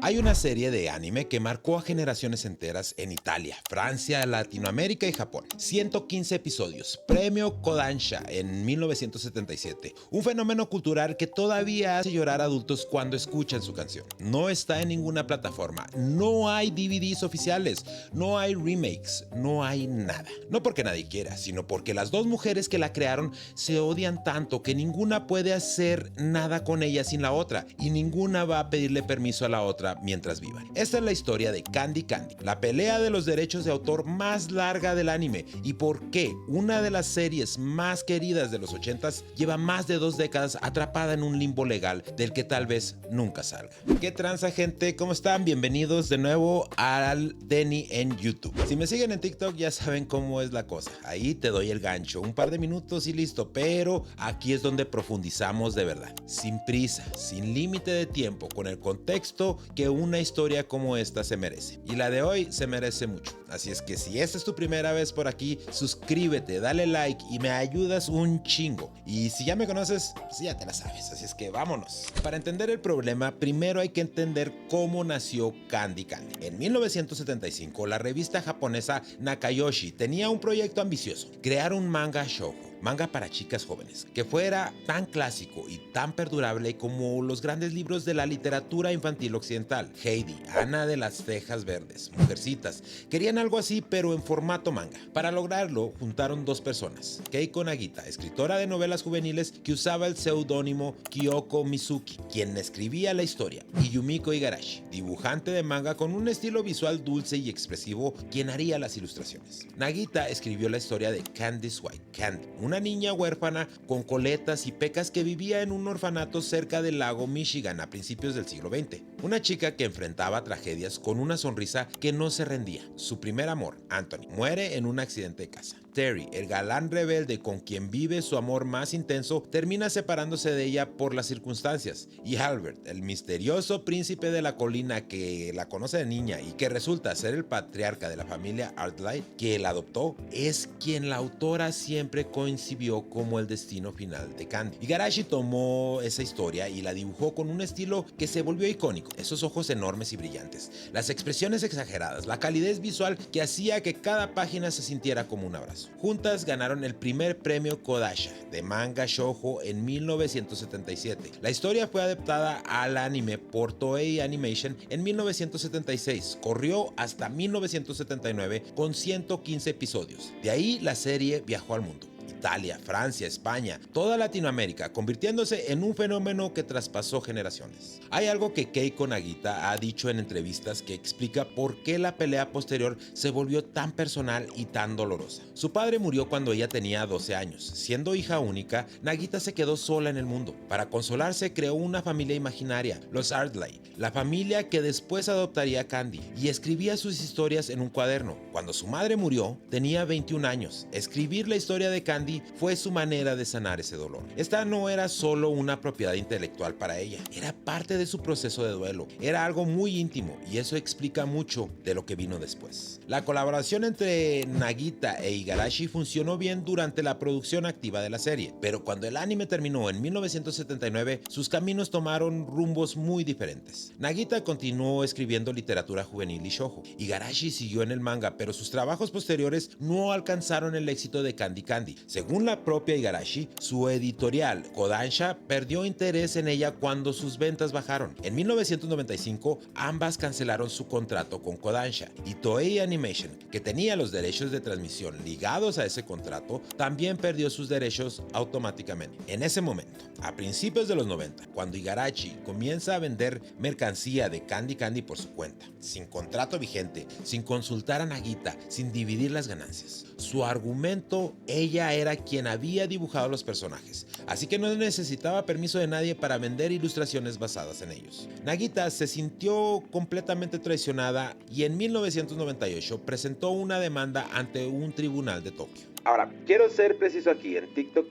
Hay una serie de anime que marcó a generaciones enteras en Italia, Francia, Latinoamérica y Japón. 115 episodios, premio Kodansha en 1977. Un fenómeno cultural que todavía hace llorar a adultos cuando escuchan su canción. No está en ninguna plataforma, no hay DVDs oficiales, no hay remakes, no hay nada. No porque nadie quiera, sino porque las dos mujeres que la crearon se odian tanto que ninguna puede hacer nada con ella sin la otra y ninguna va a pedirle permiso a la otra mientras vivan. Esta es la historia de Candy Candy, la pelea de los derechos de autor más larga del anime y por qué una de las series más queridas de los 80s lleva más de 2 décadas atrapada en un limbo legal del que tal vez nunca salga. ¿Qué tranza, gente? ¿Cómo están? Bienvenidos de nuevo al Denny en YouTube. Si me siguen en TikTok ya saben cómo es la cosa. Ahí te doy el gancho, un par de minutos y listo, pero aquí es donde profundizamos de verdad. Sin prisa, sin límite de tiempo, con el contexto que una historia como esta se merece. Y la de hoy se merece mucho. Así es que si esta es tu primera vez por aquí, suscríbete, dale like y me ayudas un chingo. Y si ya me conoces, pues ya te la sabes. Así es que vámonos. Para entender el problema, primero hay que entender cómo nació Candy Candy. En 1975, la revista japonesa Nakayoshi tenía un proyecto ambicioso: crear un manga shoujo, manga para chicas jóvenes, que fuera tan clásico y tan perdurable como los grandes libros de la literatura infantil occidental. Heidi, Ana de las Cejas Verdes, Mujercitas, querían algo así pero en formato manga. Para lograrlo, juntaron dos personas: Keiko Nagita, escritora de novelas juveniles que usaba el seudónimo Kyoko Mizuki, quien escribía la historia, y Yumiko Igarashi, dibujante de manga con un estilo visual dulce y expresivo, quien haría las ilustraciones. Nagita escribió la historia de Candice White, Candy, una niña huérfana con coletas y pecas que vivía en un orfanato cerca del lago Michigan a principios del siglo XX. Una chica que enfrentaba tragedias con una sonrisa que no se rendía. Su primer amor, Anthony, muere en un accidente de casa. Terry, el galán rebelde con quien vive su amor más intenso, termina separándose de ella por las circunstancias. Y Albert, el misterioso príncipe de la colina que la conoce de niña y que resulta ser el patriarca de la familia Ardley, que la adoptó, es quien la autora siempre concibió como el destino final de Candy. Igarashi tomó esa historia y la dibujó con un estilo que se volvió icónico: esos ojos enormes y brillantes, las expresiones exageradas, la calidez visual que hacía que cada página se sintiera como un abrazo. Juntas ganaron el primer premio Kodansha de manga shoujo en 1977. La historia fue adaptada al anime por Toei Animation en 1976. Corrió hasta 1979 con 115 episodios. De ahí la serie viajó al mundo: Italia, Francia, España, toda Latinoamérica, convirtiéndose en un fenómeno que traspasó generaciones. Hay algo que Keiko Nagita ha dicho en entrevistas que explica por qué la pelea posterior se volvió tan personal y tan dolorosa. Su padre murió cuando ella tenía 12 años. Siendo hija única, Nagita se quedó sola en el mundo. Para consolarse, creó una familia imaginaria, los Ardley, la familia que después adoptaría a Candy, y escribía sus historias en un cuaderno. Cuando su madre murió, tenía 21 años. Escribir la historia de Candy fue su manera de sanar ese dolor. Esta no era solo una propiedad intelectual para ella, era parte de su proceso de duelo, era algo muy íntimo, y eso explica mucho de lo que vino después. La colaboración entre Nagita e Igarashi funcionó bien durante la producción activa de la serie, pero cuando el anime terminó en 1979, sus caminos tomaron rumbos muy diferentes. Nagita continuó escribiendo literatura juvenil y shoujo. Igarashi siguió en el manga, pero sus trabajos posteriores no alcanzaron el éxito de Candy Candy. Según la propia Igarashi, su editorial Kodansha perdió interés en ella cuando sus ventas bajaron. En 1995, ambas cancelaron su contrato con Kodansha, y Toei Animation, que tenía los derechos de transmisión ligados a ese contrato, también perdió sus derechos automáticamente. En ese momento, a principios de los 90, cuando Igarashi comienza a vender mercancía de Candy Candy por su cuenta, sin contrato vigente, sin consultar a Nagita, sin dividir las ganancias. Su argumento: ella era quien había dibujado los personajes, así que no necesitaba permiso de nadie para vender ilustraciones basadas en ellos. Nagita se sintió completamente traicionada y en 1998 presentó una demanda ante un tribunal de Tokio. Ahora, quiero ser preciso aquí, en TikTok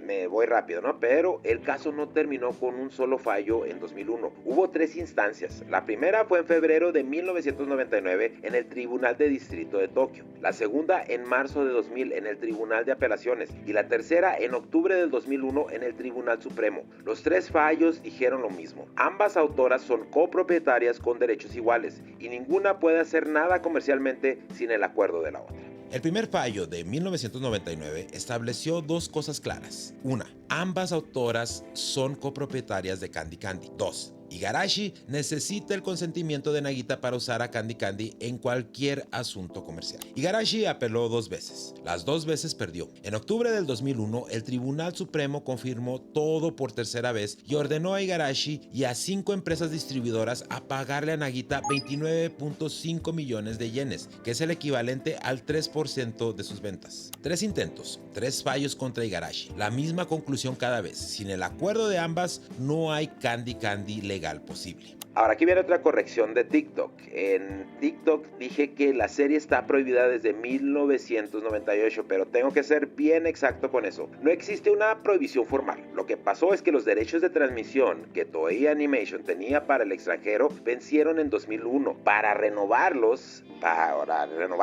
me voy rápido, ¿no? Pero el caso no terminó con un solo fallo en 2001. Hubo 3 instancias. La primera fue en febrero de 1999 en el Tribunal de Distrito de Tokio. La segunda en marzo de 2000 en el Tribunal de Apelaciones. Y la tercera en octubre del 2001 en el Tribunal Supremo. Los 3 fallos dijeron lo mismo. Ambas autoras son copropietarias con derechos iguales y ninguna puede hacer nada comercialmente sin el acuerdo de la otra. El primer fallo de 1999 estableció 2 cosas claras. 1. Ambas autoras son copropietarias de Candy Candy. 2. Igarashi necesita el consentimiento de Nagita para usar a Candy Candy en cualquier asunto comercial. Igarashi apeló 2 veces. Las 2 veces perdió. En octubre del 2001, el Tribunal Supremo confirmó todo por tercera vez y ordenó a Igarashi y a 5 empresas distribuidoras a pagarle a Nagita 29.5 millones de yenes, que es el equivalente al 3% de sus ventas. 3 intentos, 3 fallos contra Igarashi. La misma conclusión cada vez. Sin el acuerdo de ambas, no hay Candy Candy legal posible. Ahora aquí viene otra corrección de TikTok. En TikTok dije que la serie está prohibida desde 1998, pero tengo que ser bien exacto con eso. No existe una prohibición formal. Lo que pasó es que los derechos de transmisión que Toei Animation tenía para el extranjero vencieron en 2001. Para renovar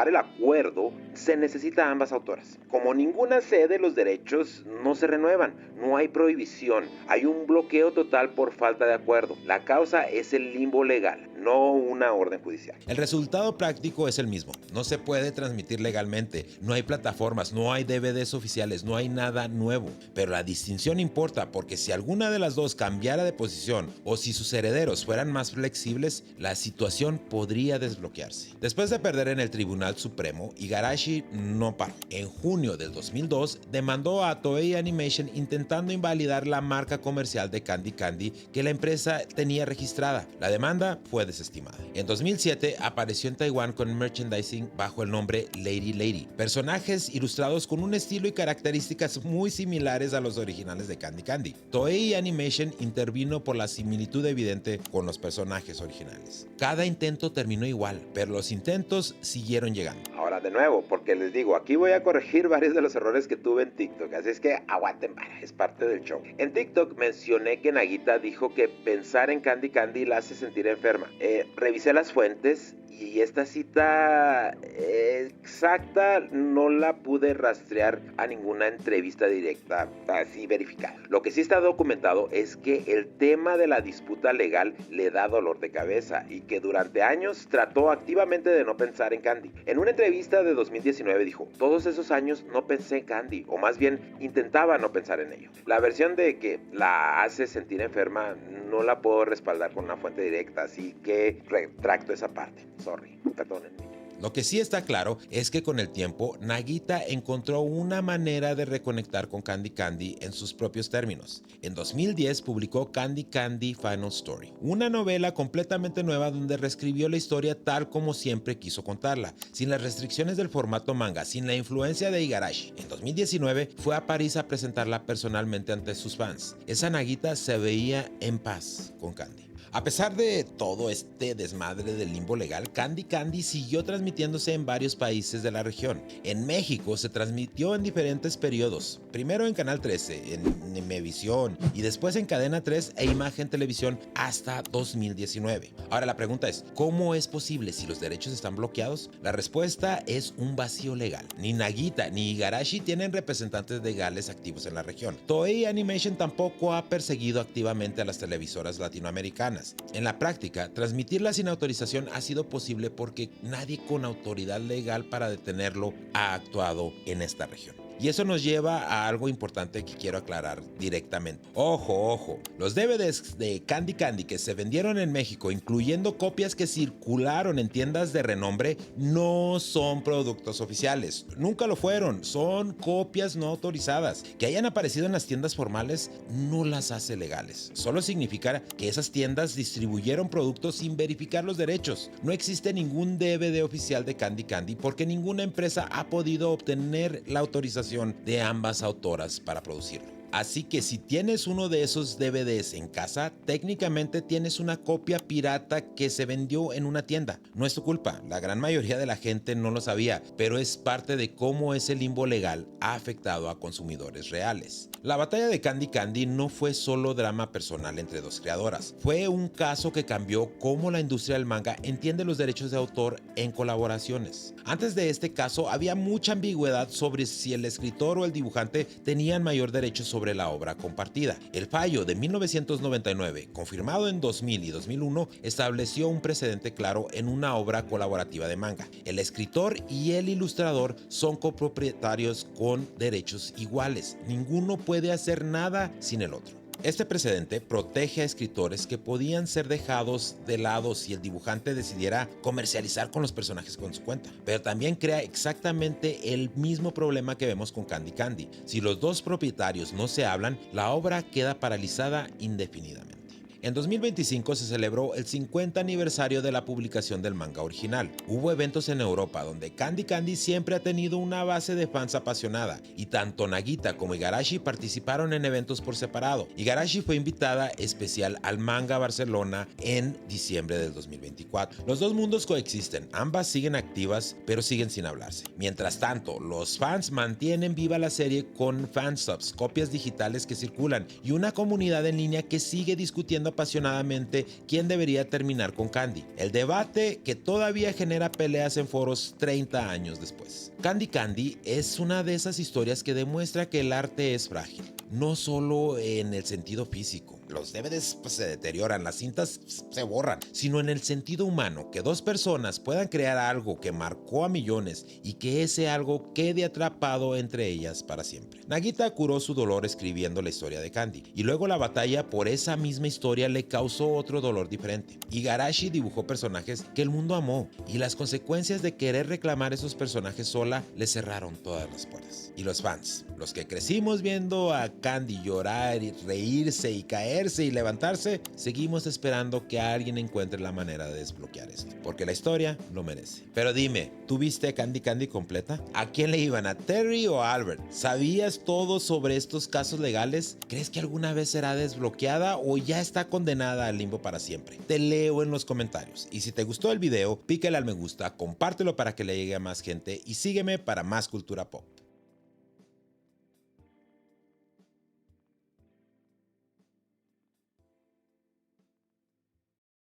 el acuerdo, se necesita ambas autoras. Como ninguna cede, los derechos no se renuevan. No hay prohibición. Hay un bloqueo total por falta de acuerdo. La causa es el limbo legal, no una orden judicial. El resultado práctico es el mismo. No se puede transmitir legalmente. No hay plataformas, no hay DVDs oficiales, no hay nada nuevo. Pero la distinción importa porque si alguna de las dos cambiara de posición o si sus herederos fueran más flexibles, la situación podría desbloquearse. Después de perder en el Tribunal Supremo, Igarashi no paró. En junio del 2002 demandó a Toei Animation intentando invalidar la marca comercial de Candy Candy que la empresa tenía registrada. La demanda fue desestimada. En 2007 apareció en Taiwán con merchandising bajo el nombre Lady Lady, personajes ilustrados con un estilo y características muy similares a los originales de Candy Candy. Toei Animation intervino por la similitud evidente con los personajes originales. Cada intento terminó igual, pero los intentos siguieron llegando. Ahora de nuevo, porque les digo, aquí voy a corregir varios de los errores que tuve en TikTok, así es que aguanten, es parte del show. En TikTok mencioné que Nagita dijo que pensar en Candy Candy la hace sentir enferma. Revisé las fuentes y esta cita exacta no la pude rastrear a ninguna entrevista directa así verificada. Lo que sí está documentado es que el tema de la disputa legal le da dolor de cabeza y que durante años trató activamente de no pensar en Candy. En una entrevista de 2019 dijo: todos esos años no pensé en Candy, o más bien intentaba no pensar en ello. La versión de que la hace sentir enferma no la puedo respaldar con una fuente directa, así que retracto esa parte. Sorry, perdónenme. Lo que sí está claro es que con el tiempo, Nagita encontró una manera de reconectar con Candy Candy en sus propios términos. En 2010 publicó Candy Candy Final Story, una novela completamente nueva donde reescribió la historia tal como siempre quiso contarla, sin las restricciones del formato manga, sin la influencia de Igarashi. En 2019 fue a París a presentarla personalmente ante sus fans. Esa Nagita se veía en paz con Candy. A pesar de todo este desmadre del limbo legal, Candy Candy siguió transmitiéndose en varios países de la región. En México se transmitió en diferentes periodos, primero en Canal 13, en Imevisión y después en Cadena 3 e Imagen Televisión hasta 2019. Ahora la pregunta es, ¿cómo es posible si los derechos están bloqueados? La respuesta es un vacío legal. Ni Nagita ni Igarashi tienen representantes legales activos en la región. Toei Animation tampoco ha perseguido activamente a las televisoras latinoamericanas. En la práctica, transmitirla sin autorización ha sido posible porque nadie con autoridad legal para detenerlo ha actuado en esta región. Y eso nos lleva a algo importante que quiero aclarar directamente. Ojo, los DVDs de Candy Candy que se vendieron en México, incluyendo copias que circularon en tiendas de renombre, no son productos oficiales. Nunca lo fueron, son copias no autorizadas. Que hayan aparecido en las tiendas formales no las hace legales. Solo significa que esas tiendas distribuyeron productos sin verificar los derechos. No existe ningún DVD oficial de Candy Candy porque ninguna empresa ha podido obtener la autorización de ambas autoras para producirlo. Así que si tienes uno de esos DVDs en casa, técnicamente tienes una copia pirata que se vendió en una tienda. No es tu culpa, la gran mayoría de la gente no lo sabía, pero es parte de cómo ese limbo legal ha afectado a consumidores reales. La batalla de Candy Candy no fue solo drama personal entre dos creadoras, fue un caso que cambió cómo la industria del manga entiende los derechos de autor en colaboraciones. Antes de este caso había mucha ambigüedad sobre si el escritor o el dibujante tenían mayor derecho sobre la obra compartida. El fallo de 1999, confirmado en 2000 y 2001, estableció un precedente claro en una obra colaborativa de manga. El escritor y el ilustrador son copropietarios con derechos iguales. Ninguno puede hacer nada sin el otro. Este precedente protege a escritores que podían ser dejados de lado si el dibujante decidiera comercializar con los personajes con su cuenta, pero también crea exactamente el mismo problema que vemos con Candy Candy. Si los dos propietarios no se hablan, la obra queda paralizada indefinidamente. En 2025 se celebró el 50 aniversario de la publicación del manga original. Hubo eventos en Europa donde Candy Candy siempre ha tenido una base de fans apasionada, y tanto Nagita como Igarashi participaron en eventos por separado. Igarashi fue invitada especial al Manga Barcelona en diciembre del 2024. Los dos mundos coexisten, ambas siguen activas, pero siguen sin hablarse. Mientras tanto, los fans mantienen viva la serie con fansubs, copias digitales que circulan, y una comunidad en línea que sigue discutiendo apasionadamente quién debería terminar con Candy. El debate que todavía genera peleas en foros 30 años después. Candy Candy es una de esas historias que demuestra que el arte es frágil, no solo en el sentido físico. Los DVDs se deterioran, las cintas se borran, sino en el sentido humano, que dos personas puedan crear algo que marcó a millones y que ese algo quede atrapado entre ellas para siempre. Nagita curó su dolor escribiendo la historia de Candy, y luego la batalla por esa misma historia le causó otro dolor diferente. Igarashi dibujó personajes que el mundo amó, y las consecuencias de querer reclamar esos personajes sola le cerraron todas las puertas. Y los fans, los que crecimos viendo a Candy llorar y reírse y caerse y levantarse, seguimos esperando que alguien encuentre la manera de desbloquear esto, porque la historia lo merece. Pero dime, ¿tú viste Candy Candy completa? ¿A quién le iban? ¿A Terry o a Albert? ¿Sabías todo sobre estos casos legales? ¿Crees que alguna vez será desbloqueada o ya está condenada al limbo para siempre? Te leo en los comentarios, y si te gustó el video, pícale al me gusta, compártelo para que le llegue a más gente y sígueme para más cultura pop.